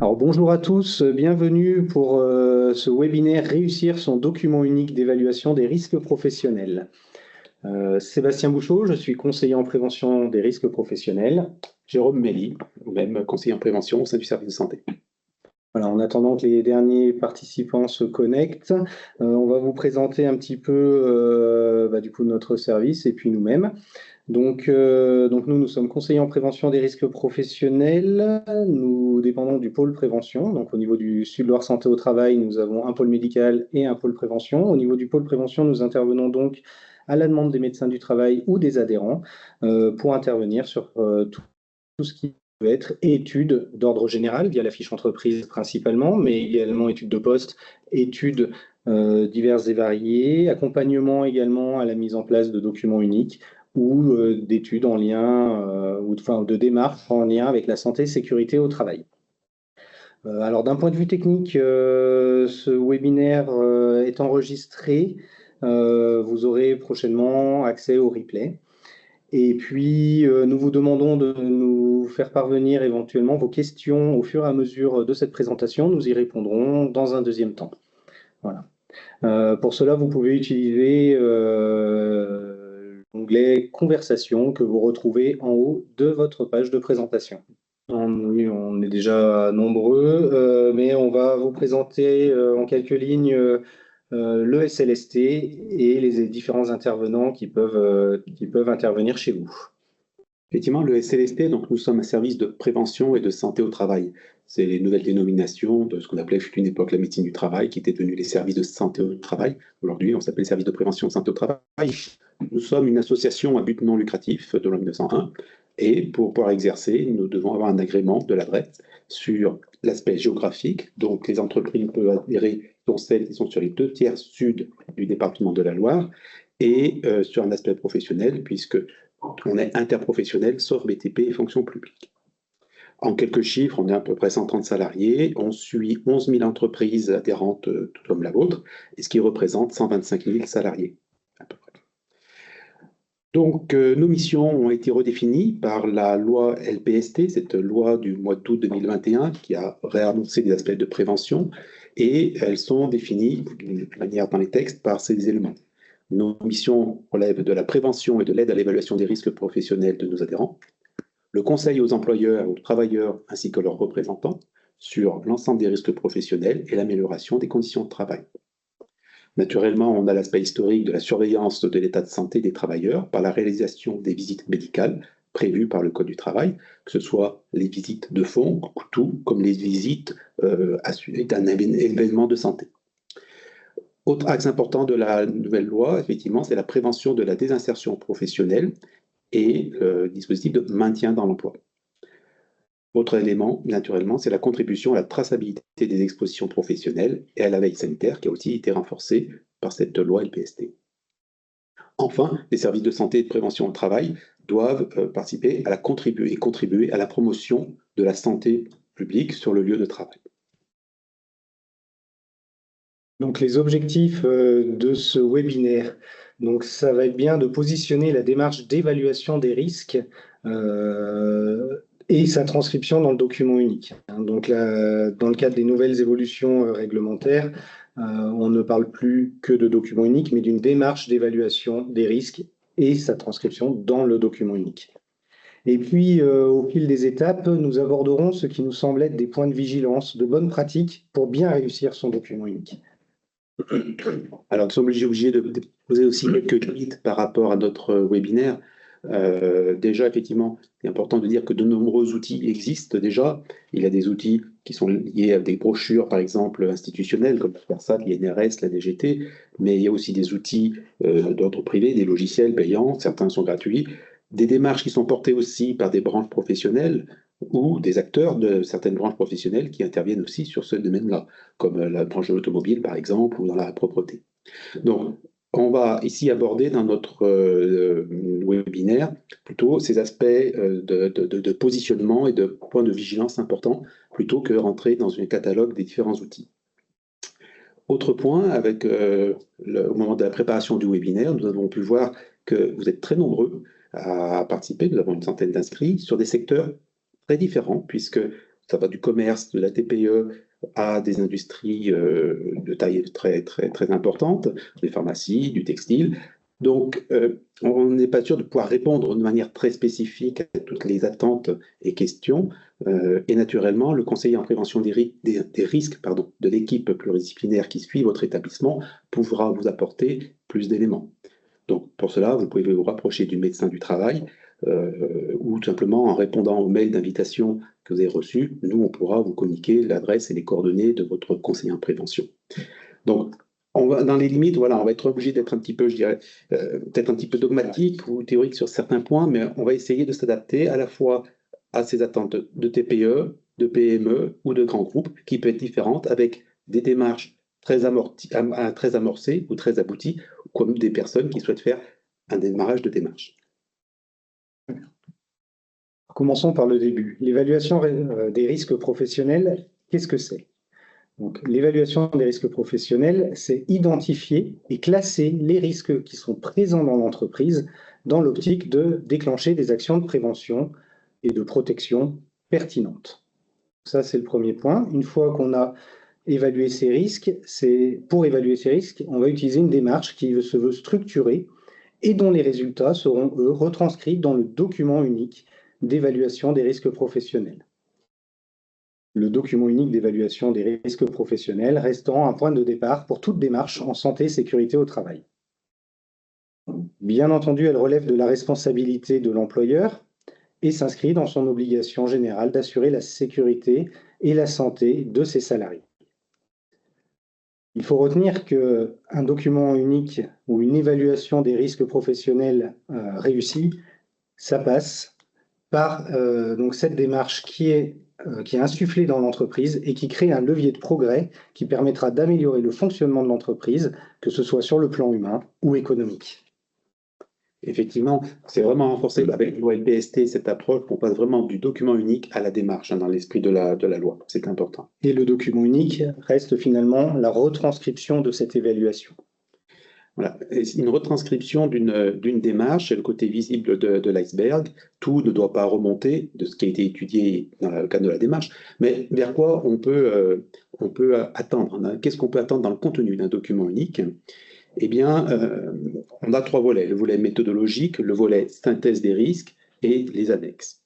Alors bonjour à tous, bienvenue pour ce webinaire Réussir son document unique d'évaluation des risques professionnels. Sébastien Bouchot, je suis conseiller en prévention des risques professionnels. Jérôme Mély, même conseiller en prévention au sein du service de santé. Voilà, en attendant que les derniers participants se connectent, on va vous présenter un petit peu du coup notre service et puis nous-mêmes. Donc nous sommes conseillers en prévention des risques professionnels. Nous dépendons du pôle prévention. Donc au niveau du Sud-Loire Santé au Travail, nous avons un pôle médical et un pôle prévention. Au niveau du pôle prévention, nous intervenons donc à la demande des médecins du travail ou des adhérents pour intervenir sur tout ce qui peut être études d'ordre général via la fiche entreprise principalement, mais également études de poste, études diverses et variées, accompagnement également à la mise en place de documents uniques ou d'études en lien, de démarches en lien avec la santé et sécurité au travail. Alors d'un point de vue technique, ce webinaire est enregistré. Vous aurez prochainement accès au replay. Et puis, nous vous demandons de nous faire parvenir éventuellement vos questions au fur et à mesure de cette présentation. Nous y répondrons dans un deuxième temps. Voilà. Pour cela, vous pouvez utiliser l'onglet Conversation que vous retrouvez en haut de votre page de présentation. On est déjà nombreux, mais on va vous présenter en quelques lignes le SLST et les différents intervenants qui peuvent intervenir chez vous. Effectivement, le SLST, donc nous sommes un service de prévention et de santé au travail. C'est les nouvelles dénominations de ce qu'on appelait fut une époque la médecine du travail, qui était devenu les services de santé au travail. Aujourd'hui, on s'appelle service de prévention et santé au travail. Nous sommes une association à but non lucratif de loi 1901, et pour pouvoir exercer, nous devons avoir un agrément de l'adresse sur l'aspect géographique. Donc, les entreprises peuvent adhérer, dont celles qui sont sur les 2 tiers sud du département de la Loire, et sur un aspect professionnel, puisque on est interprofessionnel, sauf BTP et fonction publique. En quelques chiffres, on est à peu près 130 salariés, on suit 11 000 entreprises adhérentes, tout comme la vôtre, et ce qui représente 125 000 salariés, à peu près. Donc, nos missions ont été redéfinies par la loi LPST, cette loi du mois d'août 2021, qui a réannoncé des aspects de prévention, et elles sont définies d'une manière dans les textes par ces éléments. Nos missions relèvent de la prévention et de l'aide à l'évaluation des risques professionnels de nos adhérents, le conseil aux employeurs et aux travailleurs ainsi que leurs représentants sur l'ensemble des risques professionnels et l'amélioration des conditions de travail. Naturellement, on a l'aspect historique de la surveillance de l'état de santé des travailleurs par la réalisation des visites médicales prévues par le Code du travail, que ce soit les visites de fond, tout comme les visites assurées d'un événement de santé. Autre axe important de la nouvelle loi, effectivement, c'est la prévention de la désinsertion professionnelle et le dispositif de maintien dans l'emploi. Autre élément, naturellement, c'est la contribution à la traçabilité des expositions professionnelles et à la veille sanitaire qui a aussi été renforcée par cette loi LPST. Enfin, les services de santé et de prévention au travail doivent participer à contribuer à la promotion de la santé publique sur le lieu de travail. Donc les objectifs de ce webinaire, donc ça va être bien de positionner la démarche d'évaluation des risques et sa transcription dans le document unique. Donc là, dans le cadre des nouvelles évolutions réglementaires, on ne parle plus que de document unique, mais d'une démarche d'évaluation des risques et sa transcription dans le document unique. Et puis, au fil des étapes, nous aborderons ce qui nous semble être des points de vigilance, de bonnes pratiques pour bien réussir son document unique. Alors, nous sommes obligés de poser aussi quelques limites par rapport à notre webinaire. Déjà, effectivement, c'est important de dire que de nombreux outils existent déjà. Il y a des outils qui sont liés à des brochures, par exemple, institutionnelles, comme la FERSAT, l'INRS, la DGT, mais il y a aussi des outils d'ordre privé, des logiciels payants, certains sont gratuits, des démarches qui sont portées aussi par des branches professionnelles ou des acteurs de certaines branches professionnelles qui interviennent aussi sur ce domaine-là, comme la branche de l'automobile, par exemple, ou dans la propreté. Donc, on va ici aborder dans notre webinaire plutôt ces aspects de positionnement et de points de vigilance importants, plutôt que rentrer dans un catalogue des différents outils. Autre point, au moment de la préparation du webinaire, nous avons pu voir que vous êtes très nombreux à participer, nous avons une centaine d'inscrits, sur des secteurs très différents, puisque ça va du commerce, de la TPE à des industries de taille très, très, très importante, des pharmacies, du textile. Donc, on n'est pas sûr de pouvoir répondre de manière très spécifique à toutes les attentes et questions. Et naturellement, le conseiller en prévention des risques de l'équipe pluridisciplinaire qui suit votre établissement pourra vous apporter plus d'éléments. Donc, pour cela, vous pouvez vous rapprocher du médecin du travail ou tout simplement en répondant au mail d'invitation que vous avez reçu. Nous, on pourra vous communiquer l'adresse et les coordonnées de votre conseiller en prévention. Donc, dans les limites, voilà, on va être obligé d'être un petit peu, je dirais, peut-être un petit peu dogmatique ou théorique sur certains points, mais on va essayer de s'adapter à la fois à ces attentes de TPE, de PME ou de grands groupes qui peuvent être différentes avec des démarches très amorcées ou très abouties, comme des personnes qui souhaitent faire un démarrage de démarche. Commençons par le début. L'évaluation des risques professionnels, qu'est-ce que c'est? Donc, l'évaluation des risques professionnels, c'est identifier et classer les risques qui sont présents dans l'entreprise dans l'optique de déclencher des actions de prévention et de protection pertinentes. Ça, c'est le premier point. Une fois qu'on a évalué ces risques, pour évaluer ces risques, on va utiliser une démarche qui se veut structurée et dont les résultats seront, eux, retranscrits dans le document unique d'évaluation des risques professionnels. Le document unique d'évaluation des risques professionnels restant un point de départ pour toute démarche en santé et sécurité au travail. Bien entendu, elle relève de la responsabilité de l'employeur et s'inscrit dans son obligation générale d'assurer la sécurité et la santé de ses salariés. Il faut retenir qu'un document unique ou une évaluation des risques professionnels réussie, ça passe par donc cette démarche qui est insufflée dans l'entreprise et qui crée un levier de progrès qui permettra d'améliorer le fonctionnement de l'entreprise, que ce soit sur le plan humain ou économique. Effectivement, c'est vraiment renforcé avec la loi LPST, cette approche, on passe vraiment du document unique à la démarche dans l'esprit de la loi. C'est important. Et le document unique reste finalement la retranscription de cette évaluation. Voilà. Une retranscription d'une démarche, c'est le côté visible de l'iceberg. Tout ne doit pas remonter de ce qui a été étudié dans le cadre de la démarche, mais vers quoi on peut attendre. Qu'est-ce qu'on peut attendre dans le contenu d'un document unique? Eh bien, on a trois volets, le volet méthodologique, le volet synthèse des risques et les annexes.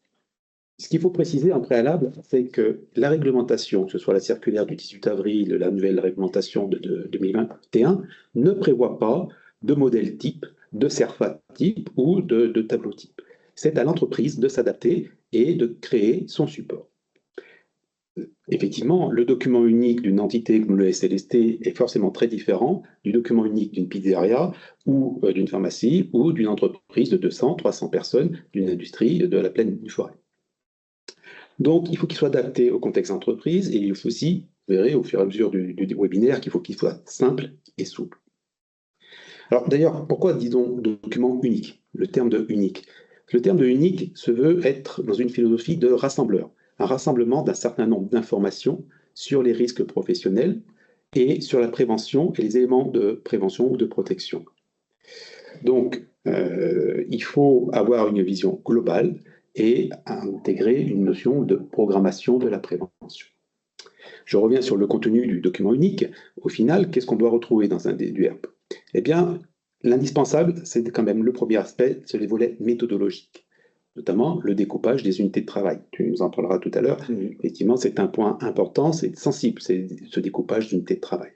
Ce qu'il faut préciser en préalable, c'est que la réglementation, que ce soit la circulaire du 18 avril, la nouvelle réglementation de 2021, ne prévoit pas de modèle type, de CERFA type ou de tableau type. C'est à l'entreprise de s'adapter et de créer son support. Effectivement, le document unique d'une entité comme le SLST est forcément très différent du document unique d'une pizzeria ou d'une pharmacie ou d'une entreprise de 200, 300 personnes, d'une industrie de la plaine du Forêt. Donc, il faut qu'il soit adapté au contexte d'entreprise et il faut aussi, vous verrez au fur et à mesure du webinaire, qu'il faut qu'il soit simple et souple. Alors d'ailleurs, pourquoi disons document unique? Le terme de unique. Le terme de unique se veut être dans une philosophie de rassembleur, un rassemblement d'un certain nombre d'informations sur les risques professionnels et sur la prévention et les éléments de prévention ou de protection. Donc, il faut avoir une vision globale et intégrer une notion de programmation de la prévention. Je reviens sur le contenu du document unique. Au final, qu'est-ce qu'on doit retrouver dans un DUERP? Eh bien, l'indispensable, c'est quand même le premier aspect, c'est les volets méthodologiques, notamment le découpage des unités de travail. Tu nous en parleras tout à l'heure. Effectivement, c'est un point important, c'est sensible, c'est ce découpage d'unités de travail.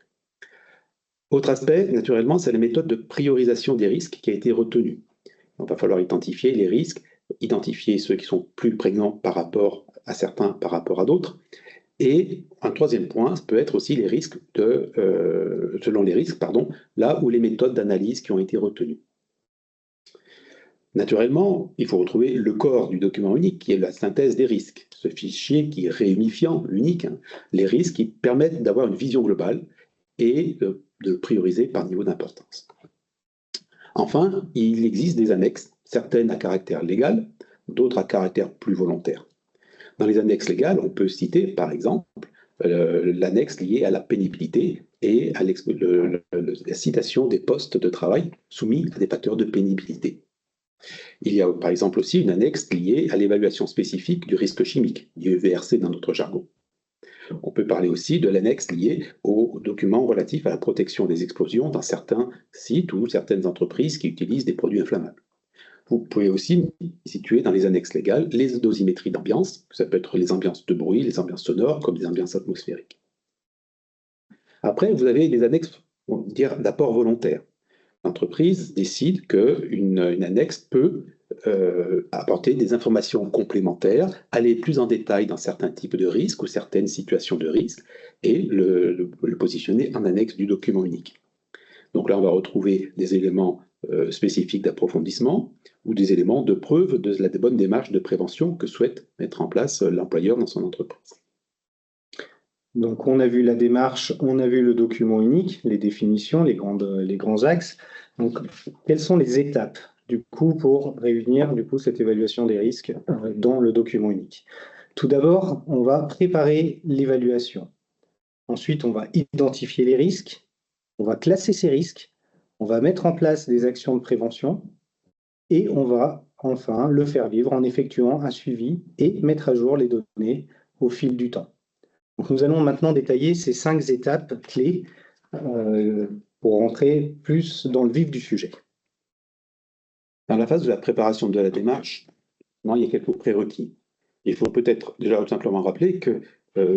Autre aspect, naturellement, c'est la méthode de priorisation des risques qui a été retenue. Il va falloir identifier les risques, identifier ceux qui sont plus prégnants par rapport à certains, par rapport à d'autres. Et un troisième point, ça peut être aussi les risques selon les risques, là où les méthodes d'analyse qui ont été retenues. Naturellement, il faut retrouver le corps du document unique, qui est la synthèse des risques, ce fichier qui est réunifiant, unique, les risques qui permettent d'avoir une vision globale et de prioriser par niveau d'importance. Enfin, il existe des annexes, certaines à caractère légal, d'autres à caractère plus volontaire. Dans les annexes légales, on peut citer, par exemple, l'annexe liée à la pénibilité et à la citation des postes de travail soumis à des facteurs de pénibilité. Il y a par exemple aussi une annexe liée à l'évaluation spécifique du risque chimique, l'IEVRC dans notre jargon. On peut parler aussi de l'annexe liée aux documents relatifs à la protection des explosions dans certains sites ou certaines entreprises qui utilisent des produits inflammables. Vous pouvez aussi situer dans les annexes légales les dosimétries d'ambiance, ça peut être les ambiances de bruit, les ambiances sonores, comme les ambiances atmosphériques. Après, vous avez les annexes, on va dire, d'apport volontaire. L'entreprise décide qu'une annexe peut apporter des informations complémentaires, aller plus en détail dans certains types de risques ou certaines situations de risque, et le positionner en annexe du document unique. Donc là, on va retrouver des éléments spécifiques d'approfondissement ou des éléments de preuve de la bonne démarche de prévention que souhaite mettre en place l'employeur dans son entreprise. Donc, on a vu la démarche, on a vu le document unique, les définitions, les grands axes. Donc, quelles sont les étapes du coup pour réunir cette évaluation des risques dans le document unique? Tout d'abord, on va préparer l'évaluation. Ensuite, on va identifier les risques, on va classer ces risques, on va mettre en place des actions de prévention et on va enfin le faire vivre en effectuant un suivi et mettre à jour les données au fil du temps. Donc, nous allons maintenant détailler ces 5 étapes clés pour rentrer plus dans le vif du sujet. Dans la phase de la préparation de la démarche, il y a quelques prérequis. Il faut peut-être déjà tout simplement rappeler que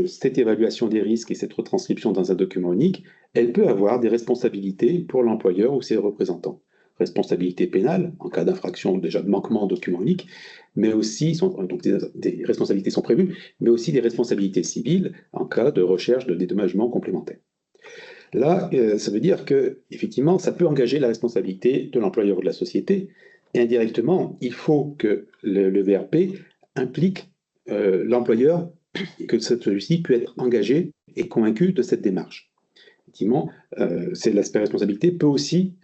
cette évaluation des risques et cette retranscription dans un document unique, elle peut avoir des responsabilités pour l'employeur ou ses représentants. Responsabilité pénale, en cas d'infraction déjà de manquement au document unique, mais aussi, donc des responsabilités sont prévues, mais aussi des responsabilités civiles en cas de recherche de dédommagement complémentaire. Là, ça veut dire que, effectivement, ça peut engager la responsabilité de l'employeur ou de la société, et indirectement, il faut que le VRP implique l'employeur et que celui-ci peut être engagé et convaincu de cette démarche. Effectivement, l'aspect responsabilité peut aussi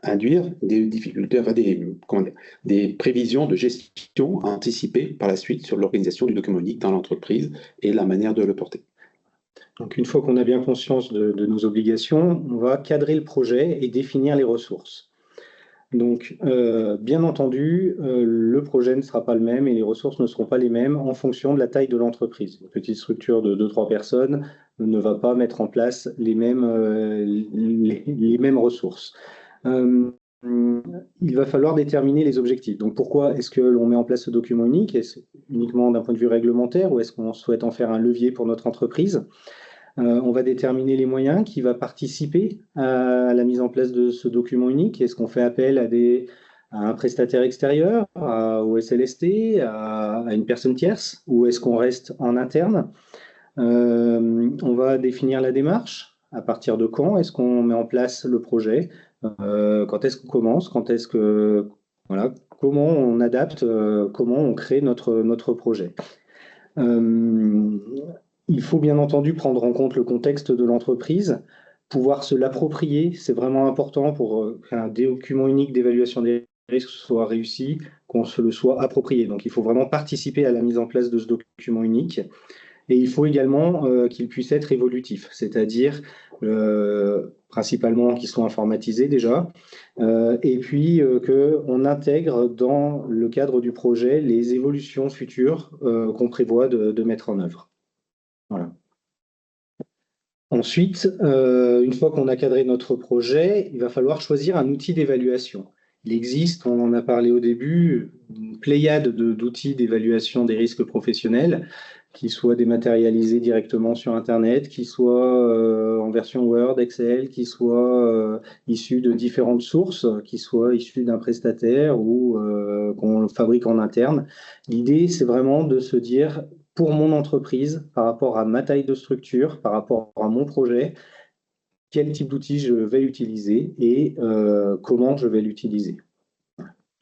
induire des difficultés, enfin des prévisions de gestion anticipées par la suite sur l'organisation du document unique dans l'entreprise et la manière de le porter. Donc, une fois qu'on a bien conscience de nos obligations, on va cadrer le projet et définir les ressources. Donc, bien entendu, le projet ne sera pas le même et les ressources ne seront pas les mêmes en fonction de la taille de l'entreprise. Une petite structure de 2-3 personnes ne va pas mettre en place les mêmes ressources. Il va falloir déterminer les objectifs. Donc, pourquoi est-ce que l'on met en place ce document unique? Est-ce uniquement d'un point de vue réglementaire ou est-ce qu'on souhaite en faire un levier pour notre entreprise? On va déterminer les moyens qui vont participer à la mise en place de ce document unique. Est-ce qu'on fait appel à un prestataire extérieur, au SLST, à une personne tierce, ou est-ce qu'on reste en interne? On va définir la démarche. À partir de quand est-ce qu'on met en place le projet? Quand est-ce qu'on commence? Comment on adapte, comment on crée notre projet? Il faut bien entendu prendre en compte le contexte de l'entreprise, pouvoir se l'approprier, c'est vraiment important pour qu'un document unique d'évaluation des risques soit réussi, qu'on se le soit approprié. Donc il faut vraiment participer à la mise en place de ce document unique. Et il faut également qu'il puisse être évolutif, c'est-à-dire principalement qu'il soit informatisé déjà, et puis qu'on intègre dans le cadre du projet les évolutions futures qu'on prévoit de mettre en œuvre. Voilà. Ensuite, une fois qu'on a cadré notre projet, il va falloir choisir un outil d'évaluation. Il existe, on en a parlé au début, une pléiade d'outils d'évaluation des risques professionnels qui soient dématérialisés directement sur Internet, qui soient en version Word, Excel, qui soient issus de différentes sources, qui soient issus d'un prestataire ou qu'on fabrique en interne. L'idée, c'est vraiment de se dire, pour mon entreprise, par rapport à ma taille de structure, par rapport à mon projet, quel type d'outil je vais utiliser et comment je vais l'utiliser.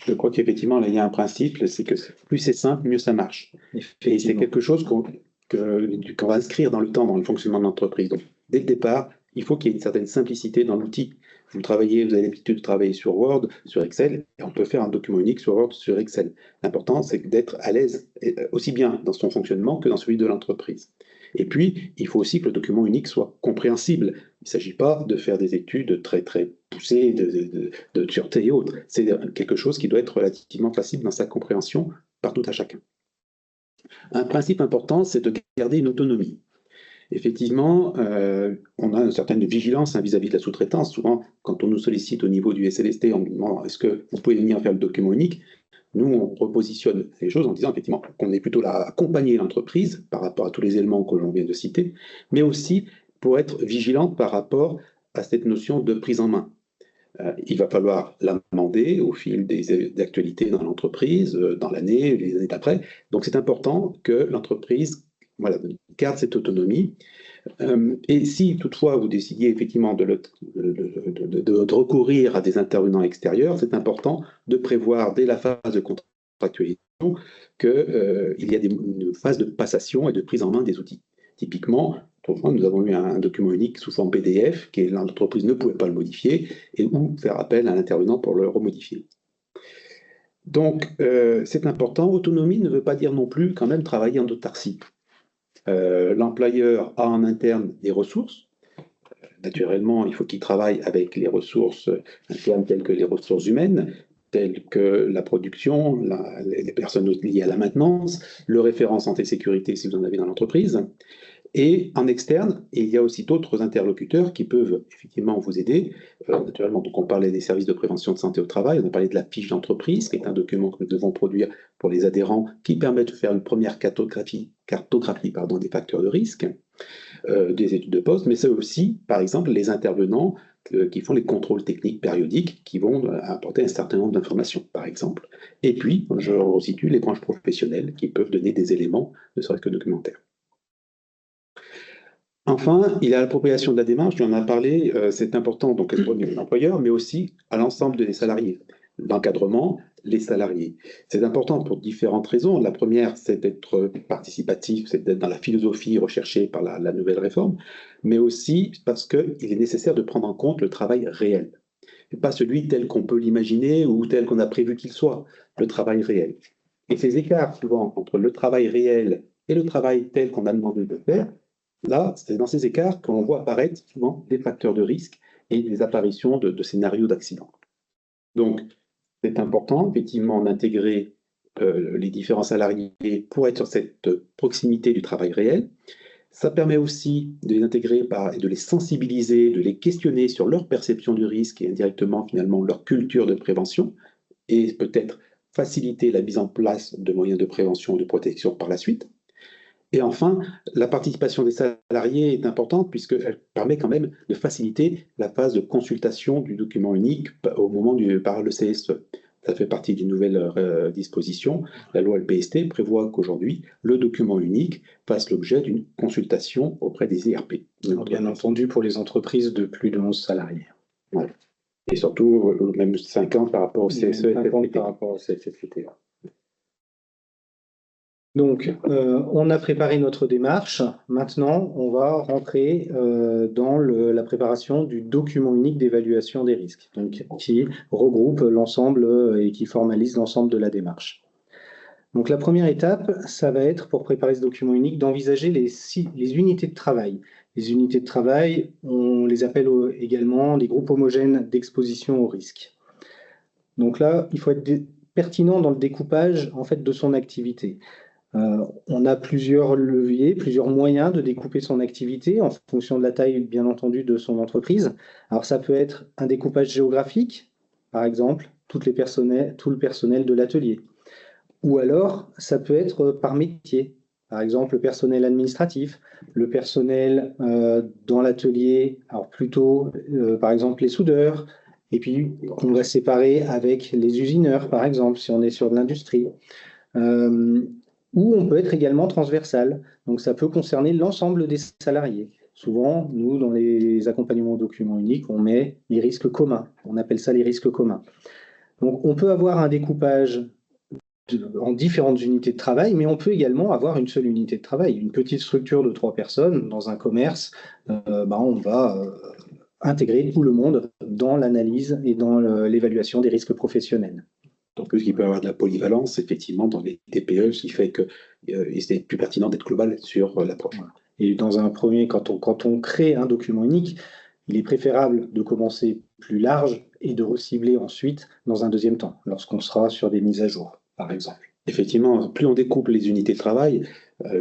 Je crois qu'effectivement, là, il y a un principe, c'est que plus c'est simple, mieux ça marche. Et c'est quelque chose qu'on va inscrire dans le temps, dans le fonctionnement de l'entreprise. Donc, dès le départ, il faut qu'il y ait une certaine simplicité dans l'outil. Vous avez l'habitude de travailler sur Word, sur Excel, et on peut faire un document unique sur Word, sur Excel. L'important, c'est d'être à l'aise, aussi bien dans son fonctionnement que dans celui de l'entreprise. Et puis, il faut aussi que le document unique soit compréhensible. Il ne s'agit pas de faire des études très poussées de sûreté et autres. C'est quelque chose qui doit être relativement facile dans sa compréhension par tout à chacun. Un principe important, c'est de garder une autonomie. Effectivement, on a une certaine vigilance vis-à-vis de la sous-traitance. Souvent, quand on nous sollicite au niveau du SLST, on nous demande est-ce que vous pouvez venir faire le document unique? Nous, on repositionne les choses en disant effectivement qu'on est plutôt là à accompagner l'entreprise par rapport à tous les éléments que l'on vient de citer, mais aussi pour être vigilant par rapport à cette notion de prise en main. Il va falloir l'amender au fil des actualités dans l'entreprise, dans l'année, les années d'après. Donc, c'est important que l'entreprise garde cette autonomie. Et si toutefois vous décidiez effectivement de recourir à des intervenants extérieurs, c'est important de prévoir dès la phase de contractualisation qu'il y a une phase de passation et de prise en main des outils. Typiquement, nous avons eu un document unique sous forme PDF, qui l'entreprise ne pouvait pas le modifier, et ou faire appel à l'intervenant pour le remodifier. Donc, c'est important. Autonomie ne veut pas dire non plus quand même travailler en autarcie. L'employeur a en interne des ressources. Naturellement, il faut qu'il travaille avec les ressources internes telles que les ressources humaines, telles que la production, les personnes liées à la maintenance, le référent santé-sécurité si vous en avez dans l'entreprise. Et en externe, il y a aussi d'autres interlocuteurs qui peuvent effectivement vous aider. Naturellement, donc on parlait des services de prévention de santé au travail, on a parlé de la fiche d'entreprise, qui est un document que nous devons produire pour les adhérents, qui permet de faire une première cartographie des facteurs de risque, des études de poste, mais c'est aussi, par exemple, les intervenants qui font les contrôles techniques périodiques, qui vont apporter un certain nombre d'informations, par exemple. Et puis, je resitue les branches professionnelles qui peuvent donner des éléments, ne serait-ce que documentaires. Enfin, il y a l'appropriation de la démarche, on en a parlé, c'est important donc au niveau de l'employeur, mais aussi à l'ensemble des salariés. L'encadrement, les salariés. C'est important pour différentes raisons. La première, c'est d'être participatif, c'est d'être dans la philosophie recherchée par la nouvelle réforme, mais aussi parce qu'il est nécessaire de prendre en compte le travail réel. Et pas celui tel qu'on peut l'imaginer ou tel qu'on a prévu qu'il soit, le travail réel. Et ces écarts, souvent, entre le travail réel et le travail tel qu'on a demandé de faire, là, c'est dans ces écarts qu'on voit apparaître souvent des facteurs de risque et des apparitions de scénarios d'accident. Donc, c'est important, effectivement, d'intégrer les différents salariés pour être sur cette proximité du travail réel. Ça permet aussi de les intégrer et de les sensibiliser, de les questionner sur leur perception du risque et indirectement, finalement, leur culture de prévention et peut-être faciliter la mise en place de moyens de prévention et de protection par la suite. Et enfin, la participation des salariés est importante puisqu'elle permet quand même de faciliter la phase de consultation du document unique par le CSE. Ça fait partie d'une nouvelle disposition. La loi LPST prévoit qu'aujourd'hui, le document unique fasse l'objet d'une consultation auprès des IRP. Bien entendu pour les entreprises de plus de 11 salariés. Ouais. Et surtout, même 50 par rapport au CSE. 50 par rapport au CSFT. Donc, on a préparé notre démarche. Maintenant, on va rentrer dans la préparation du document unique d'évaluation des risques, donc, qui regroupe l'ensemble et qui formalise l'ensemble de la démarche. Donc, la première étape, ça va être, pour préparer ce document unique, d'envisager les unités de travail. Les unités de travail, on les appelle également les groupes homogènes d'exposition au risque. Donc là, il faut être pertinent dans le découpage en fait, de son activité. On a plusieurs leviers, plusieurs moyens de découper son activité en fonction de la taille, bien entendu, de son entreprise. Alors, ça peut être un découpage géographique, par exemple, tout le personnel de l'atelier. Ou alors, ça peut être par métier, par exemple, le personnel administratif, le personnel dans l'atelier, alors plutôt, par exemple, les soudeurs, et puis on va séparer avec les usineurs, par exemple, si on est sur de l'industrie. Ou on peut être également transversal. Donc, ça peut concerner l'ensemble des salariés. Souvent, nous, dans les accompagnements aux documents uniques, on met les risques communs. On appelle ça les risques communs. Donc, on peut avoir un découpage en différentes unités de travail, mais on peut également avoir une seule unité de travail. Une petite structure de 3 personnes dans un commerce, on va intégrer tout le monde dans l'analyse et dans l'évaluation des risques professionnels. En plus, il peut y avoir de la polyvalence, effectivement, dans les TPE, ce qui fait que c'est plus pertinent d'être global sur l'approche. Et dans un premier, quand on crée un document unique, il est préférable de commencer plus large et de recibler ensuite dans un deuxième temps, lorsqu'on sera sur des mises à jour, par exemple. Effectivement, plus on découpe les unités de travail,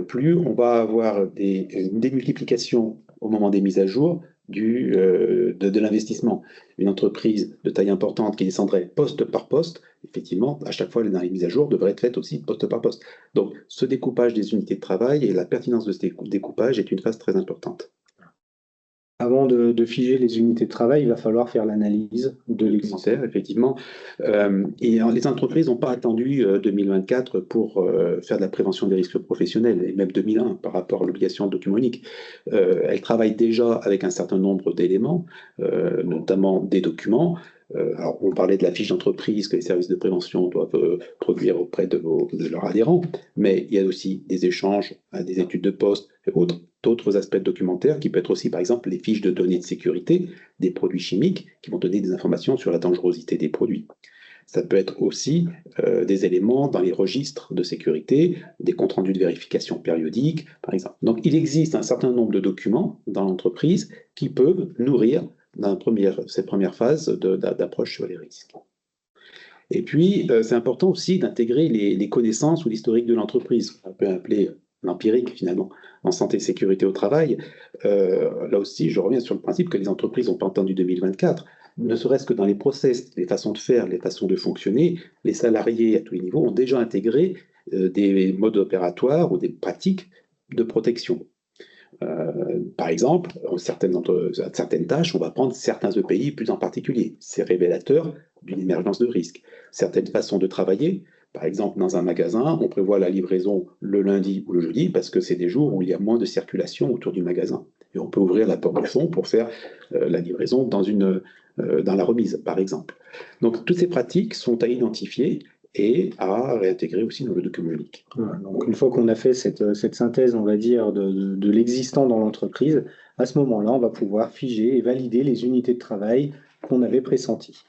plus on va avoir une démultiplication au moment des mises à jour de l'investissement. Une entreprise de taille importante qui descendrait poste par poste, effectivement, à chaque fois, dans les mises à jour devrait être faite aussi poste par poste. Donc, ce découpage des unités de travail et la pertinence de ce découpage est une phase très importante. Avant de figer les unités de travail, il va falloir faire l'analyse de l'existant. Effectivement. Et les entreprises n'ont pas attendu 2024 pour faire de la prévention des risques professionnels, et même 2001 par rapport à l'obligation de document unique. Elles travaillent déjà avec un certain nombre d'éléments, notamment des documents. Alors, on parlait de la fiche d'entreprise que les services de prévention doivent produire auprès de leurs adhérents, mais il y a aussi des échanges, des études de poste et d'autres aspects documentaires qui peuvent être aussi, par exemple, les fiches de données de sécurité des produits chimiques qui vont donner des informations sur la dangerosité des produits. Ça peut être aussi des éléments dans les registres de sécurité, des comptes rendus de vérification périodique, par exemple. Donc, il existe un certain nombre de documents dans l'entreprise qui peuvent nourrir cette première phase d'approche sur les risques. Et puis, c'est important aussi d'intégrer les connaissances ou l'historique de l'entreprise. On peut appeler l'empirique, finalement, en santé et sécurité au travail. Là aussi, je reviens sur le principe que les entreprises n'ont pas entendu 2024. Ne serait-ce que dans les process, les façons de faire, les façons de fonctionner, les salariés à tous les niveaux ont déjà intégré des modes opératoires ou des pratiques de protection. Par exemple, certaines tâches, on va prendre certains EPI plus en particulier. C'est révélateur d'une émergence de risque. Certaines façons de travailler, par exemple, dans un magasin, on prévoit la livraison le lundi ou le jeudi parce que c'est des jours où il y a moins de circulation autour du magasin. Et on peut ouvrir la porte du fond pour faire la livraison dans la remise, par exemple. Donc, toutes ces pratiques sont à identifier et à réintégrer aussi dans le document unique. Donc, une fois qu'on a fait cette synthèse, on va dire, de l'existant dans l'entreprise, à ce moment-là, on va pouvoir figer et valider les unités de travail qu'on avait pressenties.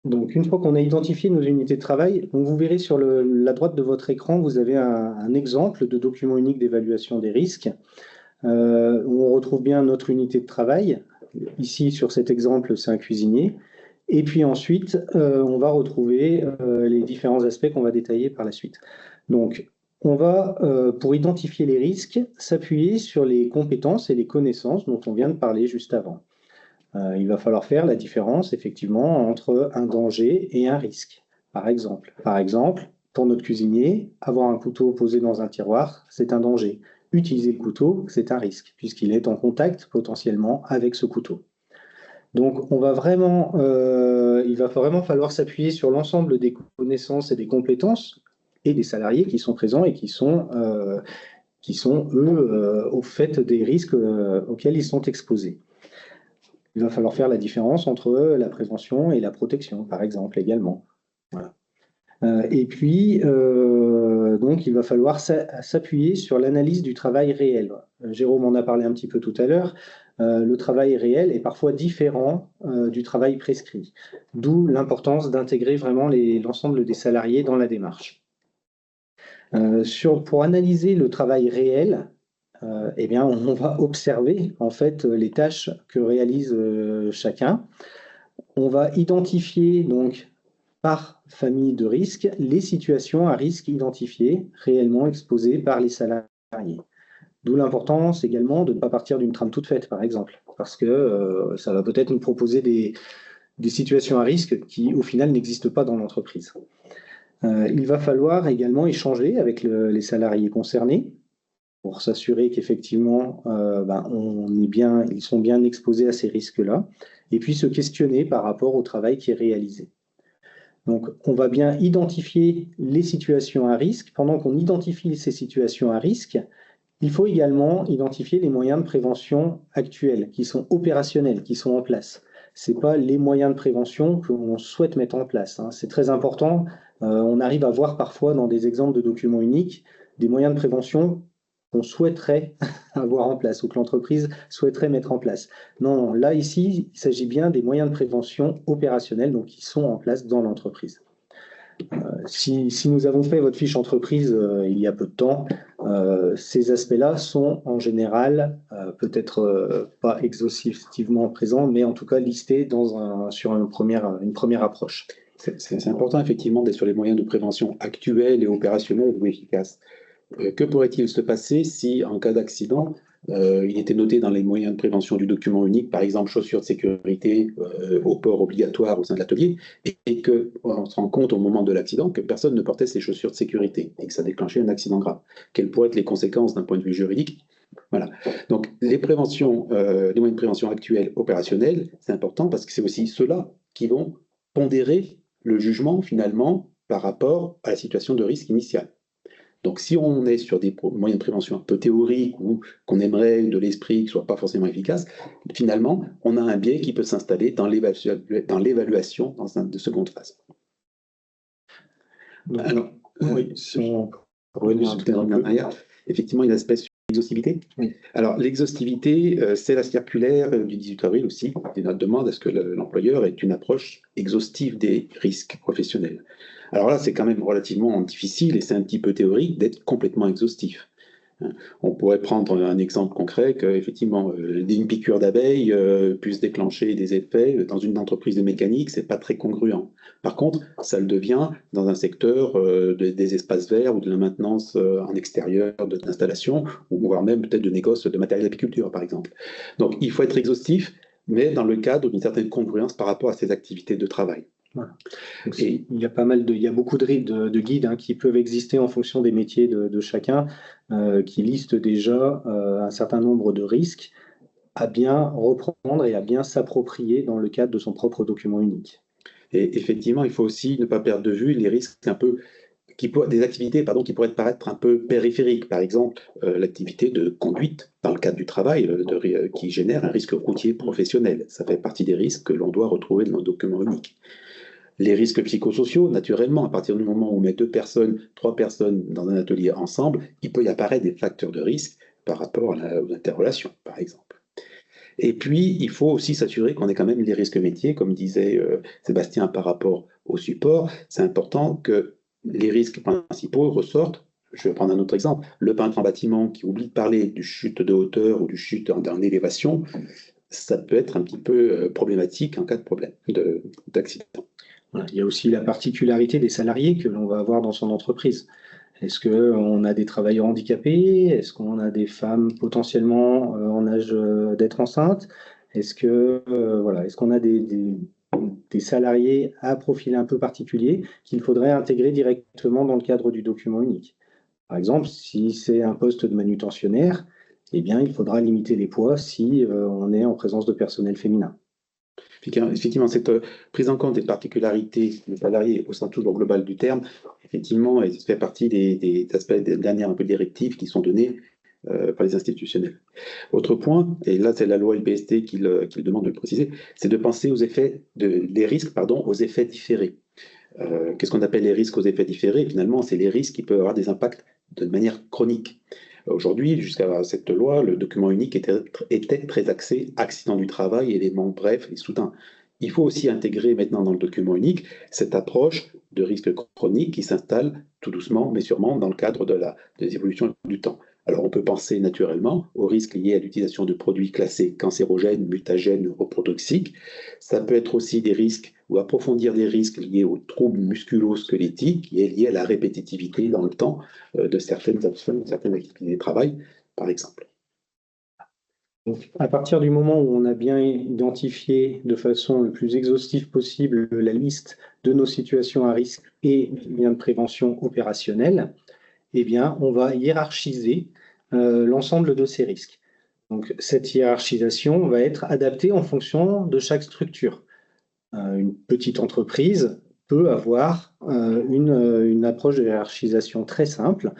Donc, une fois qu'on a identifié nos unités de travail, donc vous verrez sur la droite de votre écran, vous avez un exemple de document unique d'évaluation des risques, où on retrouve bien notre unité de travail. Ici, sur cet exemple, c'est un cuisinier. Et puis ensuite, on va retrouver les différents aspects qu'on va détailler par la suite. Donc, on va, pour identifier les risques, s'appuyer sur les compétences et les connaissances dont on vient de parler juste avant. Il va falloir faire la différence, effectivement, entre un danger et un risque. Par exemple, pour notre cuisinier, avoir un couteau posé dans un tiroir, c'est un danger. Utiliser le couteau, c'est un risque, puisqu'il est en contact potentiellement avec ce couteau. Donc, il va vraiment falloir s'appuyer sur l'ensemble des connaissances et des compétences et des salariés qui sont présents et qui sont eux, au fait des risques auxquels ils sont exposés. Il va falloir faire la différence entre la prévention et la protection, par exemple, également. Voilà. Et puis, donc, il va falloir s'appuyer sur l'analyse du travail réel. Jérôme en a parlé un petit peu tout à l'heure. Le travail réel est parfois différent du travail prescrit, d'où l'importance d'intégrer vraiment l'ensemble des salariés dans la démarche. Pour analyser le travail réel, eh bien, on va observer en fait les tâches que réalise chacun. On va identifier donc par famille de risques les situations à risque identifiées, réellement exposées par les salariés. D'où l'importance également de ne pas partir d'une trame toute faite, par exemple, parce que ça va peut-être nous proposer des situations à risque qui, au final, n'existent pas dans l'entreprise. Il va falloir également échanger avec les salariés concernés pour s'assurer qu'effectivement, ils sont bien exposés à ces risques-là, et puis se questionner par rapport au travail qui est réalisé. Donc, on va bien identifier les situations à risque. Pendant qu'on identifie ces situations à risque, il faut également identifier les moyens de prévention actuels, qui sont opérationnels, qui sont en place. Ce n'est pas les moyens de prévention qu'on souhaite mettre en place. C'est très important. On arrive à voir parfois dans des exemples de documents uniques des moyens de prévention qu'on souhaiterait avoir en place ou que l'entreprise souhaiterait mettre en place. Non, là, ici, il s'agit bien des moyens de prévention opérationnels donc, qui sont en place dans l'entreprise. Si nous avons fait votre fiche entreprise il y a peu de temps, ces aspects-là sont en général peut-être pas exhaustivement présents, mais en tout cas listés sur une première approche. C'est important effectivement d'être sur les moyens de prévention actuels et opérationnels ou efficaces. Que pourrait-il se passer si, en cas d'accident, il était noté dans les moyens de prévention du document unique, par exemple chaussures de sécurité au port obligatoire au sein de l'atelier, et qu'on se rend compte au moment de l'accident que personne ne portait ses chaussures de sécurité et que ça déclenchait un accident grave? Quelles pourraient être les conséquences d'un point de vue juridique? Voilà. Donc les moyens de prévention actuels opérationnels, c'est important parce que c'est aussi ceux-là qui vont pondérer le jugement finalement par rapport à la situation de risque initiale. Donc, si on est sur des moyens de prévention un peu théoriques ou qu'on aimerait de l'esprit qui ne soit pas forcément efficace, finalement, on a un biais qui peut s'installer dans l'évaluation de seconde phase. Alors, oui, si on revenir en arrière, effectivement, il y a l'aspect sur l'exhaustivité. Oui. Alors, l'exhaustivité, c'est la circulaire du 18 avril aussi, qui demande à ce que l'employeur ait une approche exhaustive des risques professionnels. Alors là, c'est quand même relativement difficile et c'est un petit peu théorique d'être complètement exhaustif. On pourrait prendre un exemple concret qu'effectivement, une piqûre d'abeille puisse déclencher des effets dans une entreprise de mécanique, c'est pas très congruent. Par contre, ça le devient dans un secteur des espaces verts ou de la maintenance en extérieur d'installation, ou voire même peut-être de négoce de matériel d'apiculture, par exemple. Donc, il faut être exhaustif, mais dans le cadre d'une certaine congruence par rapport à ses activités de travail. Voilà. Il y a beaucoup de guides qui peuvent exister en fonction des métiers de chacun, qui listent déjà un certain nombre de risques à bien reprendre et à bien s'approprier dans le cadre de son propre document unique. Et effectivement, il faut aussi ne pas perdre de vue les risques des activités qui pourraient paraître un peu périphériques. Par exemple, l'activité de conduite dans le cadre du travail qui génère un risque routier professionnel. Ça fait partie des risques que l'on doit retrouver dans le document unique. Les risques psychosociaux, naturellement, à partir du moment où on met 2 personnes, 3 personnes dans un atelier ensemble, il peut y apparaître des facteurs de risque par rapport aux interrelations, par exemple. Et puis, il faut aussi s'assurer qu'on ait quand même les risques métiers, comme disait Sébastien par rapport au support. C'est important que les risques principaux ressortent. Je vais prendre un autre exemple. Le peintre en bâtiment qui oublie de parler du chute de hauteur ou du chute en élévation, ça peut être un petit peu problématique en cas de problème d'accident. Il y a aussi la particularité des salariés que l'on va avoir dans son entreprise. Est-ce qu'on a des travailleurs handicapés? Est-ce qu'on a des femmes potentiellement en âge d'être enceintes? Est-ce qu'on a des salariés à profil un peu particulier qu'il faudrait intégrer directement dans le cadre du document unique? Par exemple, si c'est un poste de manutentionnaire, eh bien, il faudra limiter les poids si on est en présence de personnel féminin. Effectivement, cette prise en compte des particularités des salariés au sens toujours global du terme, effectivement, elle fait partie des aspects des dernières un peu directives qui sont données par les institutionnels. Autre point, et là c'est la loi LPST qui le demande de le préciser, c'est de penser les risques aux effets différés. Qu'est-ce qu'on appelle les risques aux effets différés? Finalement, c'est les risques qui peuvent avoir des impacts de manière chronique. Aujourd'hui, jusqu'à cette loi, le document unique était très axé accident du travail, éléments brefs et soudains. Il faut aussi intégrer maintenant dans le document unique cette approche de risque chronique qui s'installe tout doucement mais sûrement dans le cadre des évolutions du temps. Alors on peut penser naturellement aux risques liés à l'utilisation de produits classés cancérogènes, mutagènes, reprotoxiques. Ça peut être aussi des risques ou approfondir des risques liés aux troubles musculo-squelettiques, qui est lié à la répétitivité dans le temps de certaines actions, certaines activités de travail, par exemple. Donc, à partir du moment où on a bien identifié de façon le plus exhaustive possible la liste de nos situations à risque et bien de prévention opérationnelle, eh bien, on va hiérarchiser l'ensemble de ces risques. Donc, cette hiérarchisation va être adaptée en fonction de chaque structure. Une petite entreprise peut avoir une approche de hiérarchisation très simple,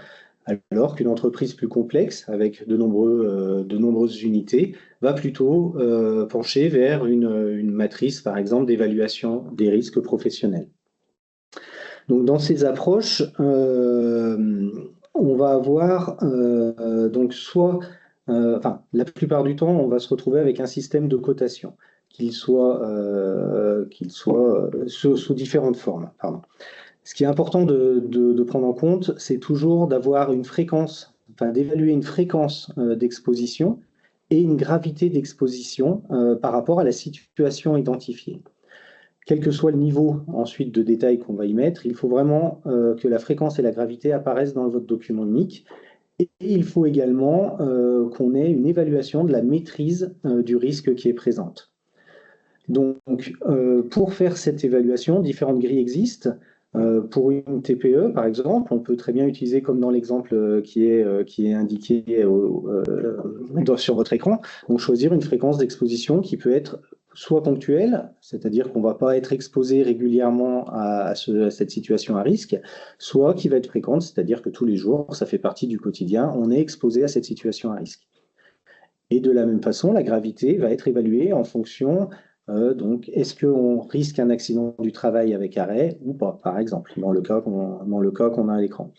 alors qu'une entreprise plus complexe, avec de nombreuses unités, va plutôt pencher vers une matrice, par exemple, d'évaluation des risques professionnels. Donc, dans ces approches, on va avoir la plupart du temps, on va se retrouver avec un système de cotation, qu'il soit sous différentes formes. Pardon. Ce qui est important de prendre en compte, c'est toujours d'avoir une fréquence, enfin d'évaluer une fréquence d'exposition et une gravité d'exposition par rapport à la situation identifiée. Quel que soit le niveau ensuite de détail qu'on va y mettre, il faut vraiment que la fréquence et la gravité apparaissent dans votre document unique. Et il faut également qu'on ait une évaluation de la maîtrise du risque qui est présente. Donc, pour faire cette évaluation, différentes grilles existent. Pour une TPE, par exemple, on peut très bien utiliser, comme dans l'exemple qui est indiqué sur votre écran, donc choisir une fréquence d'exposition qui peut être soit ponctuelle, c'est-à-dire qu'on ne va pas être exposé régulièrement à cette situation à risque, soit qui va être fréquente, c'est-à-dire que tous les jours, ça fait partie du quotidien, on est exposé à cette situation à risque. Et de la même façon, la gravité va être évaluée en fonction donc, est-ce qu'on risque un accident du travail avec arrêt ou pas, par exemple, dans le cas qu'on a à l'écran.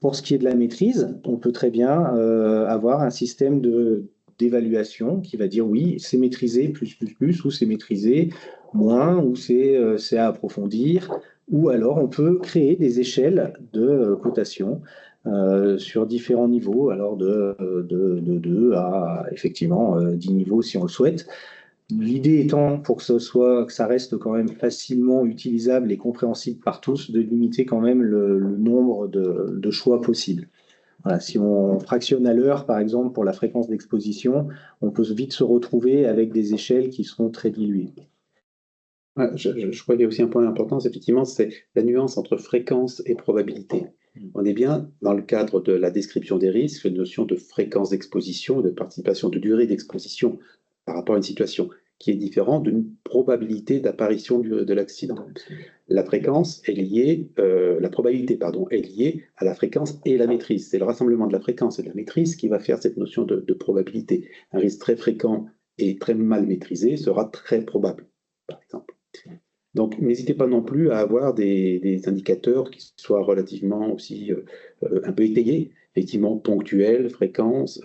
Pour ce qui est de la maîtrise, on peut très bien avoir un système d'évaluation qui va dire oui, c'est maîtrisé plus, ou c'est maîtrisé moins, ou c'est à approfondir, ou alors on peut créer des échelles de cotation sur différents niveaux, alors de 2 à effectivement 10 niveaux si on le souhaite. L'idée étant, pour que ça reste quand même facilement utilisable et compréhensible par tous, de limiter quand même le nombre de choix possibles. Voilà, si on fractionne à l'heure, par exemple, pour la fréquence d'exposition, on peut vite se retrouver avec des échelles qui seront très diluées. Ouais, je crois qu'il y a aussi un point important, effectivement, c'est la nuance entre fréquence et probabilité. On est bien dans le cadre de la description des risques, une notion de fréquence d'exposition, de participation, de durée d'exposition par rapport à une situation qui est différente d'une probabilité d'apparition de l'accident. La fréquence est liée, la probabilité, pardon, est liée à la fréquence et la maîtrise. C'est le rassemblement de la fréquence et de la maîtrise qui va faire cette notion de probabilité. Un risque très fréquent et très mal maîtrisé sera très probable, par exemple. Donc, n'hésitez pas non plus à avoir des indicateurs qui soient relativement aussi un peu étayés, effectivement ponctuels, fréquence,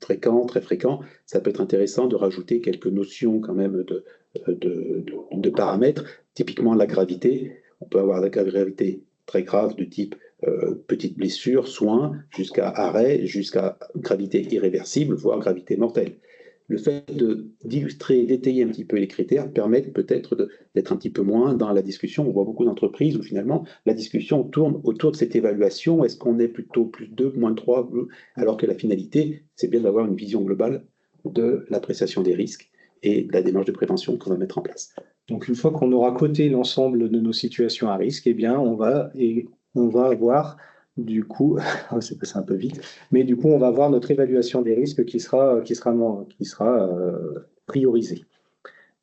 fréquent, très fréquent. Ça peut être intéressant de rajouter quelques notions quand même de paramètres. Typiquement, la gravité. On peut avoir la gravité très grave de type petite blessure, soin, jusqu'à arrêt, jusqu'à gravité irréversible, voire gravité mortelle. Le fait d'illustrer, d'étayer un petit peu les critères permet peut-être d'être un petit peu moins dans la discussion. On voit beaucoup d'entreprises où finalement la discussion tourne autour de cette évaluation. Est-ce qu'on est plutôt plus 2, moins 3, alors que la finalité, c'est bien d'avoir une vision globale de l'appréciation des risques et de la démarche de prévention qu'on va mettre en place. Donc une fois qu'on aura coté l'ensemble de nos situations à risque, eh bien on va avoir du coup, c'est passé un peu vite, mais du coup, on va avoir notre évaluation des risques qui sera priorisée.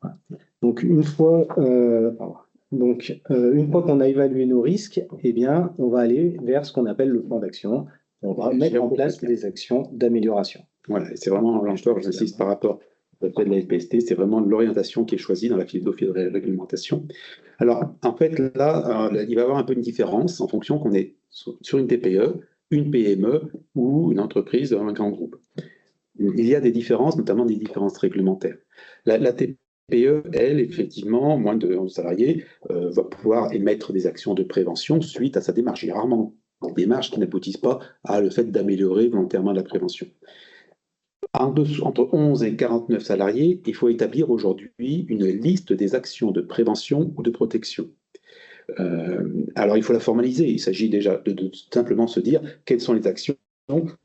Voilà. Donc, une fois qu'on a évalué nos risques, eh bien, on va aller vers ce qu'on appelle le plan d'action. On va mettre en place des actions d'amélioration. Voilà, et c'est vraiment, là encore, j'insiste par rapport au fait de la FPST, c'est vraiment l'orientation qui est choisie dans la philosophie de réglementation. Alors, en fait, là, il va y avoir un peu une différence en fonction qu'on est sur une TPE, une PME ou une entreprise, un grand groupe. Il y a des différences, notamment des différences réglementaires. La TPE, elle, effectivement, moins de 11 salariés, va pouvoir émettre des actions de prévention suite à sa démarche. Il y a rarement des démarches qui n'aboutissent pas à le fait d'améliorer volontairement la prévention. Entre 11 et 49 salariés, il faut établir aujourd'hui une liste des actions de prévention ou de protection. Alors, il faut la formaliser. Il s'agit déjà de simplement se dire quelles sont les actions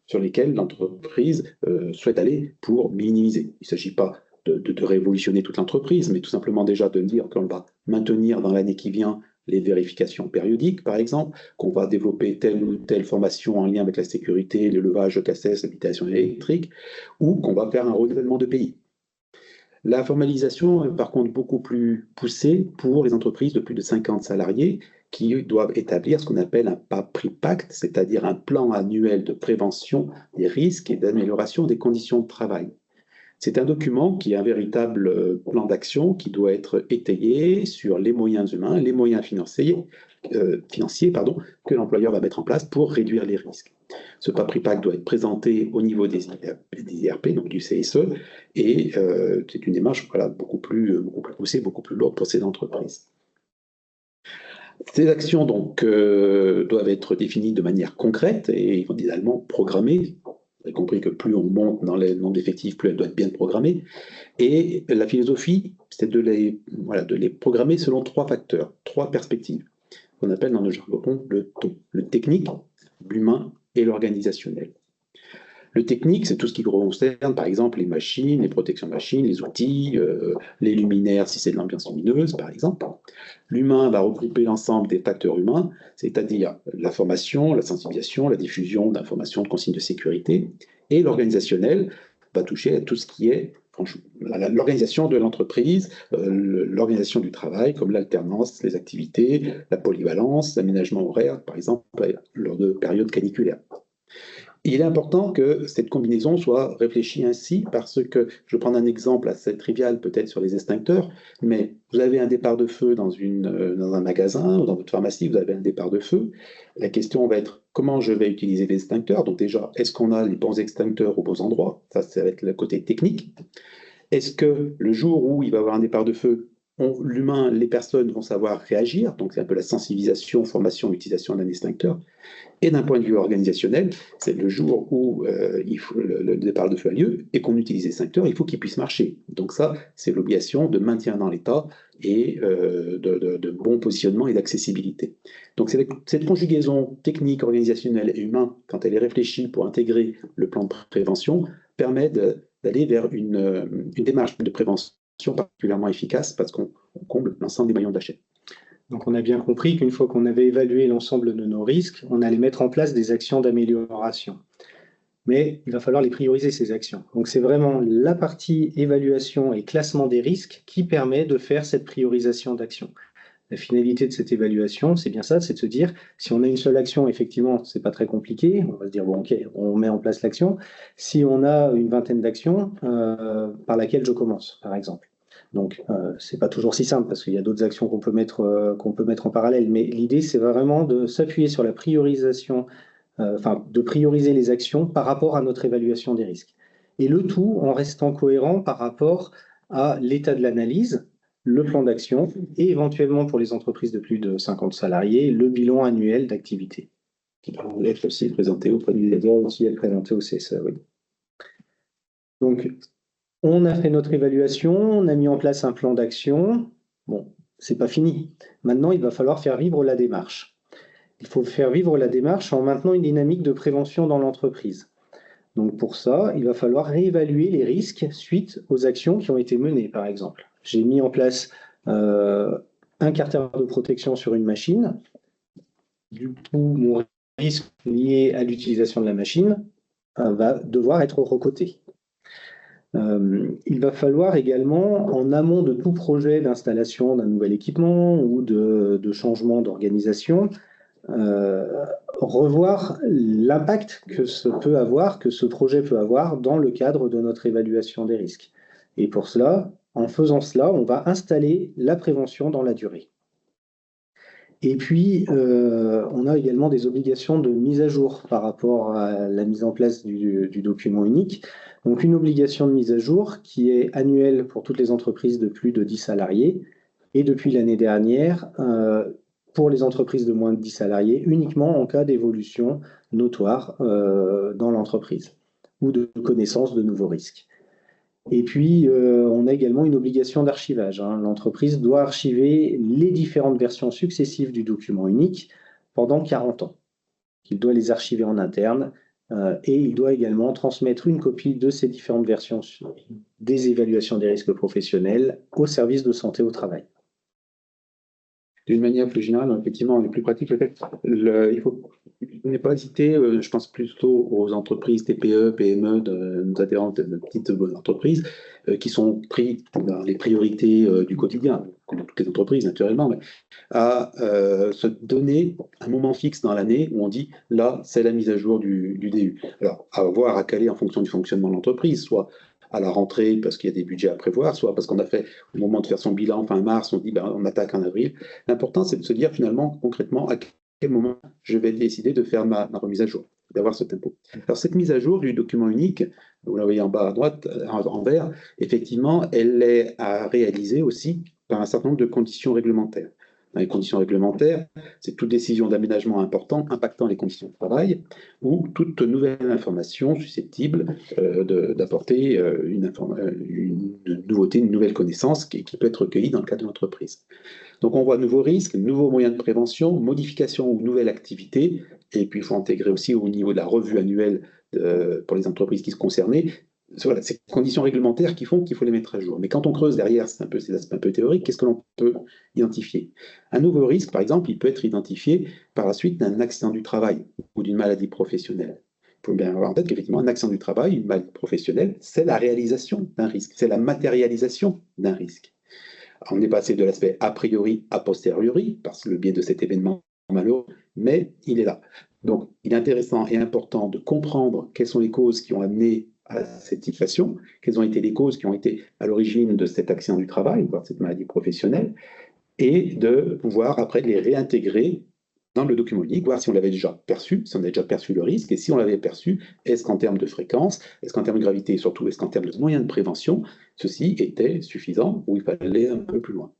sur lesquelles l'entreprise souhaite aller pour minimiser. Il ne s'agit pas de révolutionner toute l'entreprise, mais tout simplement déjà de dire qu'on va maintenir dans l'année qui vient les vérifications périodiques, par exemple, qu'on va développer telle ou telle formation en lien avec la sécurité, le levage, cassesse, l'habitation électrique, ou qu'on va faire un renouvellement de pays. La formalisation est par contre beaucoup plus poussée pour les entreprises de plus de 50 salariés qui doivent établir ce qu'on appelle un PRIPACT, c'est-à-dire un plan annuel de prévention des risques et d'amélioration des conditions de travail. C'est un document qui est un véritable plan d'action qui doit être étayé sur les moyens humains, les moyens financiers que l'employeur va mettre en place pour réduire les risques. Ce PRIPACT doit être présenté au niveau des IRP, donc du CSE, et c'est une démarche beaucoup plus poussée, beaucoup plus lourde pour ces entreprises. Ces actions donc doivent être définies de manière concrète et idéalement programmées. Vous avez compris que plus on monte dans le nombre d'effectifs, plus elles doivent être bien programmées. Et la philosophie, c'est de les programmer selon trois facteurs, trois perspectives, qu'on appelle dans le jargon le TON, le technique, l'humain et l'organisationnel. Le technique, c'est tout ce qui concerne, par exemple, les machines, les protections machines, les outils, les luminaires, si c'est de l'ambiance lumineuse, par exemple. L'humain va regrouper l'ensemble des facteurs humains, c'est-à-dire la formation, la sensibilisation, la diffusion d'informations, de consignes de sécurité. Et l'organisationnel va toucher à tout ce qui est l'organisation de l'entreprise, l'organisation du travail, comme l'alternance, les activités, la polyvalence, l'aménagement horaire, par exemple, lors de périodes caniculaires. Il est important que cette combinaison soit réfléchie ainsi parce que, je vais prendre un exemple assez trivial peut-être sur les extincteurs, mais vous avez un départ de feu dans un magasin ou dans votre pharmacie, vous avez un départ de feu. La question va être comment je vais utiliser les extincteurs. Donc déjà, est-ce qu'on a les bons extincteurs aux bons endroits? Ça va être le côté technique. Est-ce que le jour où il va y avoir un départ de feu, l'humain, les personnes vont savoir réagir? Donc c'est un peu la sensibilisation, formation, utilisation d'un extincteur. Et d'un point de vue organisationnel, c'est le jour où le départ de feu a lieu et qu'on utilise les extincteurs, il faut qu'ils puissent marcher. Donc ça, c'est l'obligation de maintien dans l'état et de bon positionnement et d'accessibilité. Donc cette conjugaison technique, organisationnelle et humaine, quand elle est réfléchie pour intégrer le plan de prévention, permet d'aller vers une démarche de prévention particulièrement efficace parce qu'on comble l'ensemble des maillons de la chaîne. Donc on a bien compris qu'une fois qu'on avait évalué l'ensemble de nos risques, on allait mettre en place des actions d'amélioration. Mais il va falloir les prioriser, ces actions. Donc c'est vraiment la partie évaluation et classement des risques qui permet de faire cette priorisation d'actions. La finalité de cette évaluation, c'est bien ça, c'est de se dire, si on a une seule action, effectivement, c'est pas très compliqué, on va se dire, bon, ok, on met en place l'action. Si on a une vingtaine d'actions, par laquelle je commence, par exemple. Donc, c'est pas toujours si simple parce qu'il y a d'autres actions qu'on peut mettre en parallèle. Mais l'idée, c'est vraiment de s'appuyer sur la priorisation, de prioriser les actions par rapport à notre évaluation des risques. Et le tout en restant cohérent par rapport à l'état de l'analyse, le plan d'action et éventuellement pour les entreprises de plus de 50 salariés, le bilan annuel d'activité. Qui peut être aussi présenté auprès du leader, aussi être présenté au CSE, oui. Donc, on a fait notre évaluation, on a mis en place un plan d'action. Bon, c'est pas fini. Maintenant, il va falloir faire vivre la démarche. Il faut faire vivre la démarche en maintenant une dynamique de prévention dans l'entreprise. Donc pour ça, il va falloir réévaluer les risques suite aux actions qui ont été menées, par exemple. J'ai mis en place un carter de protection sur une machine. Du coup, mon risque lié à l'utilisation de la machine va devoir être recoté. Il va falloir également, en amont de tout projet d'installation d'un nouvel équipement ou de changement d'organisation, revoir l'impact que ce projet peut avoir dans le cadre de notre évaluation des risques. Et pour cela, en faisant cela, on va installer la prévention dans la durée. Et puis, on a également des obligations de mise à jour par rapport à la mise en place du document unique. Donc, une obligation de mise à jour qui est annuelle pour toutes les entreprises de plus de 10 salariés. Et depuis l'année dernière, pour les entreprises de moins de 10 salariés, uniquement en cas d'évolution notoire dans l'entreprise ou de connaissance de nouveaux risques. Et puis, on a également une obligation d'archivage. L'entreprise doit archiver les différentes versions successives du document unique pendant 40 ans. Il doit les archiver en interne et il doit également transmettre une copie de ces différentes versions des évaluations des risques professionnels au service de santé au travail. D'une manière plus générale, effectivement, les plus pratiques, peut-être, il faut ne pas hésiter, je pense plutôt aux entreprises TPE, PME, nos adhérentes de petites entreprises, qui sont pris dans les priorités du quotidien, comme dans toutes les entreprises, naturellement, mais à se donner un moment fixe dans l'année où on dit, là, c'est la mise à jour du DU. Alors, à voir, à caler en fonction du fonctionnement de l'entreprise, soit à la rentrée parce qu'il y a des budgets à prévoir, soit parce qu'on a fait, au moment de faire son bilan fin mars, on dit on attaque en avril. L'important, c'est de se dire finalement, concrètement, à quel moment je vais décider de faire ma remise à jour, d'avoir ce tempo. Alors cette mise à jour du document unique, vous la voyez en bas à droite, en vert, effectivement, elle est à réaliser aussi par un certain nombre de conditions réglementaires. dans les conditions réglementaires, c'est toute décision d'aménagement important impactant les conditions de travail ou toute nouvelle information susceptible d'apporter une nouveauté, une nouvelle connaissance qui peut être recueillie dans le cadre de l'entreprise. Donc on voit nouveaux risques, nouveaux moyens de prévention, modifications ou nouvelles activités, et puis il faut intégrer aussi au niveau de la revue annuelle pour les entreprises qui se concernaient. Voilà, ces conditions réglementaires qui font qu'il faut les mettre à jour. Mais quand on creuse derrière, c'est un peu ces aspects un peu théoriques, qu'est-ce que l'on peut identifier? Un nouveau risque, par exemple, il peut être identifié par la suite d'un accident du travail ou d'une maladie professionnelle. Il faut bien avoir en tête qu'effectivement, un accident du travail, une maladie professionnelle, c'est la réalisation d'un risque, c'est la matérialisation d'un risque. On est passé de l'aspect a priori à posteriori, par le biais de cet événement malheureux, mais il est là. Donc, il est intéressant et important de comprendre quelles sont les causes qui ont amené à cette situation, quelles ont été les causes qui ont été à l'origine de cet accident du travail, voire de cette maladie professionnelle, et de pouvoir après les réintégrer dans le document unique, voir si on l'avait déjà perçu, si on avait déjà perçu le risque, et si on l'avait perçu, est-ce qu'en termes de fréquence, est-ce qu'en termes de gravité, et surtout est-ce qu'en termes de moyens de prévention, ceci était suffisant ou il fallait aller un peu plus loin.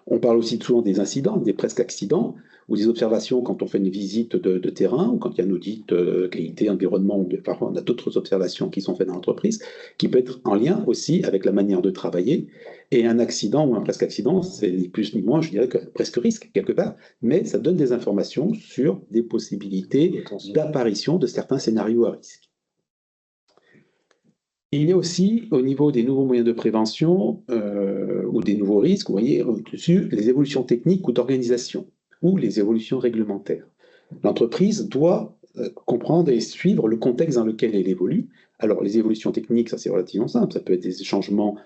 On parle aussi souvent des incidents, des presque accidents, ou des observations quand on fait une visite de terrain, ou quand il y a un audit qualité, environnement, ou parfois on a d'autres observations qui sont faites dans l'entreprise, qui peut être en lien aussi avec la manière de travailler. Et un accident ou un presque accident, c'est ni plus ni moins, je dirais, que presque risque, quelque part, mais ça donne des informations sur des possibilités d'apparition de certains scénarios à risque. Il y a aussi, au niveau des nouveaux moyens de prévention ou des nouveaux risques, vous voyez, au-dessus, les évolutions techniques ou d'organisation ou les évolutions réglementaires. L'entreprise doit comprendre et suivre le contexte dans lequel elle évolue. Alors, les évolutions techniques, ça c'est relativement simple, ça peut être des changements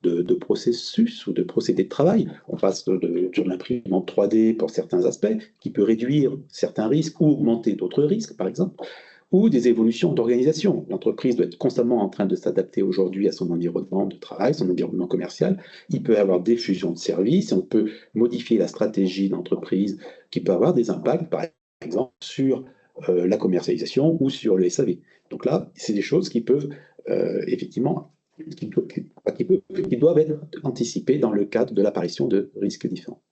de processus ou de procédés de travail. On passe sur l'imprimante 3D pour certains aspects, qui peut réduire certains risques ou augmenter d'autres risques, par exemple, ou des évolutions d'organisation. L'entreprise doit être constamment en train de s'adapter aujourd'hui à son environnement de travail, son environnement commercial. Il peut y avoir des fusions de services, on peut modifier la stratégie d'entreprise qui peut avoir des impacts, par exemple, sur la commercialisation ou sur le SAV. Donc là, c'est des choses qui peuvent effectivement, qui doivent être anticipées dans le cadre de l'apparition de risques différents.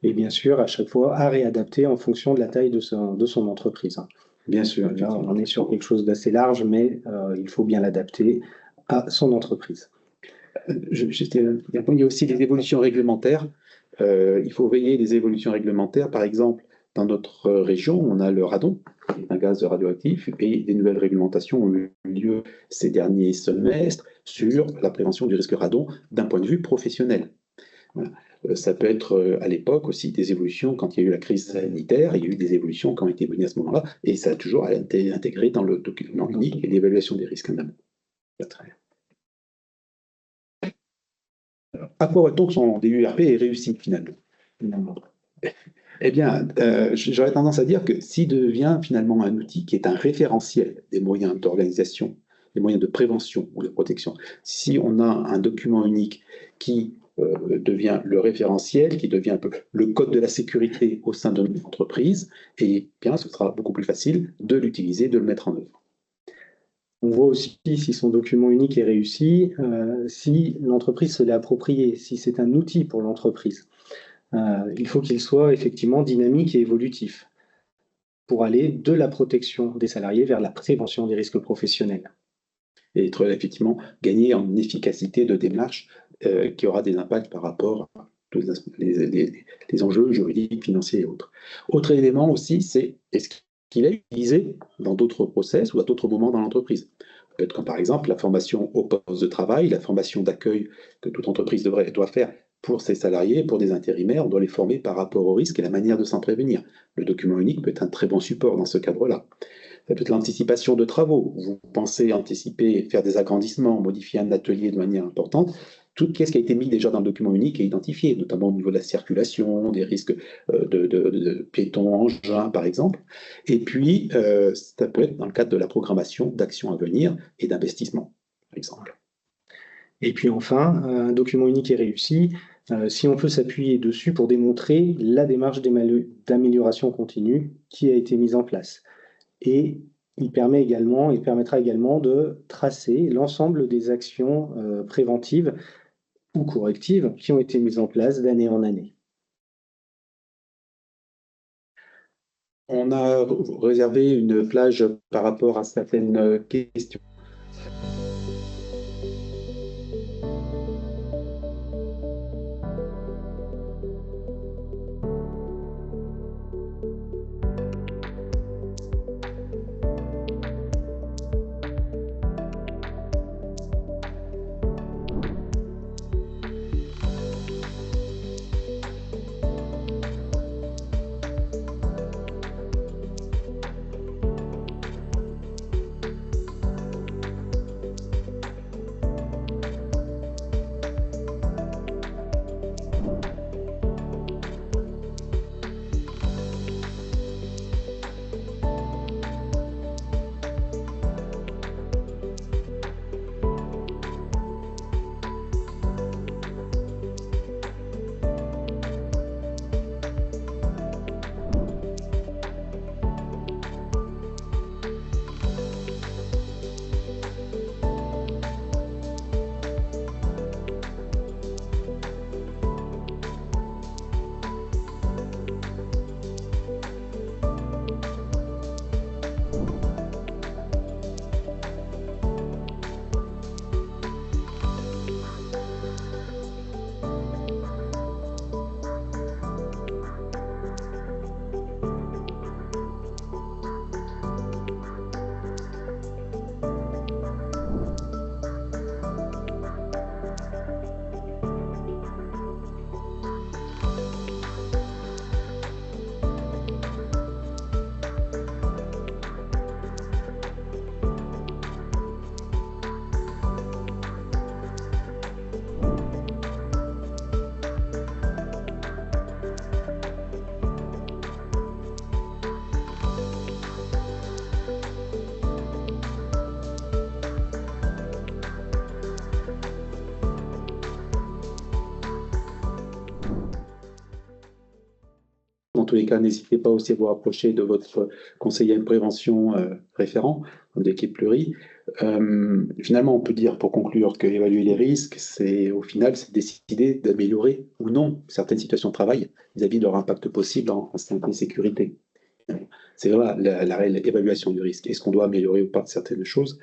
Et bien sûr, à chaque fois, à réadapter en fonction de la taille de son entreprise. Bien sûr. Là, on est sur quelque chose d'assez large, mais il faut bien l'adapter à son entreprise. Il y a aussi les évolutions réglementaires. Il faut veiller les évolutions réglementaires. Par exemple, dans notre région, on a le radon, qui est un gaz radioactif, et des nouvelles réglementations ont eu lieu ces derniers semestres sur la prévention du risque radon d'un point de vue professionnel. Voilà. Ça peut être à l'époque aussi des évolutions, quand il y a eu la crise sanitaire, il y a eu des évolutions qui ont été menées à ce moment-là, et ça a toujours été intégré dans le document unique et l'évaluation des risques en amont. À quoi voit-on que son DURP est réussi finalement? Eh bien, j'aurais tendance à dire que s'il devient finalement un outil qui est un référentiel des moyens d'organisation, des moyens de prévention ou de protection, si on a un document unique qui devient le référentiel, qui devient un peu le code de la sécurité au sein de notre entreprise, et bien, ce sera beaucoup plus facile de l'utiliser, de le mettre en œuvre. On voit aussi si son document unique est réussi, si l'entreprise se l'est approprié, si c'est un outil pour l'entreprise. Il faut qu'il soit effectivement dynamique et évolutif pour aller de la protection des salariés vers la prévention des risques professionnels. Et être effectivement gagné en efficacité de démarche qui aura des impacts par rapport à tous les enjeux juridiques, financiers et autres. Autre élément aussi, c'est est-ce qu'il est utilisé dans d'autres process ou à d'autres moments dans l'entreprise. Peut-être comme par exemple la formation au poste de travail, la formation d'accueil que toute entreprise doit faire pour ses salariés, pour des intérimaires, on doit les former par rapport au risque et la manière de s'en prévenir. Le document unique peut être un très bon support dans ce cadre-là. Ça peut être l'anticipation de travaux. Vous pensez anticiper, faire des agrandissements, modifier un atelier de manière importante. Qu'est-ce qui a été mis déjà dans le document unique et identifié, notamment au niveau de la circulation, des risques de piétons, engins, par exemple. Et puis, ça peut être dans le cadre de la programmation d'actions à venir et d'investissement, par exemple. Et puis enfin, un document unique est réussi si on peut s'appuyer dessus pour démontrer la démarche d'amélioration continue qui a été mise en place. Et il permettra également de tracer l'ensemble des actions préventives ou correctives qui ont été mises en place d'année en année. On a réservé une plage par rapport à certaines questions. Dans tous les cas, n'hésitez pas aussi à vous rapprocher de votre conseiller de prévention référent, d'équipe pluri. Finalement, on peut dire, pour conclure, qu'évaluer les risques, au final, c'est décider d'améliorer ou non certaines situations de travail vis-à-vis de leur impact possible en santé et sécurité. C'est vraiment la réelle évaluation du risque. Est-ce qu'on doit améliorer ou pas certaines choses?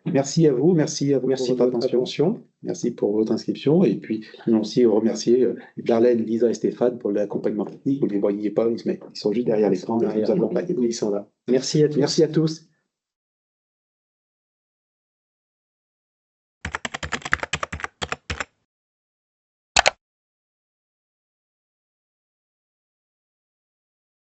Merci à vous pour votre attention. Merci pour votre inscription. Et puis, nous aussi remercier Darlène, Lisa et Stéphane pour l'accompagnement technique. Vous ne les voyez pas, mais ils sont juste derrière l'écran. Ils sont là. Merci à tous. Merci à tous.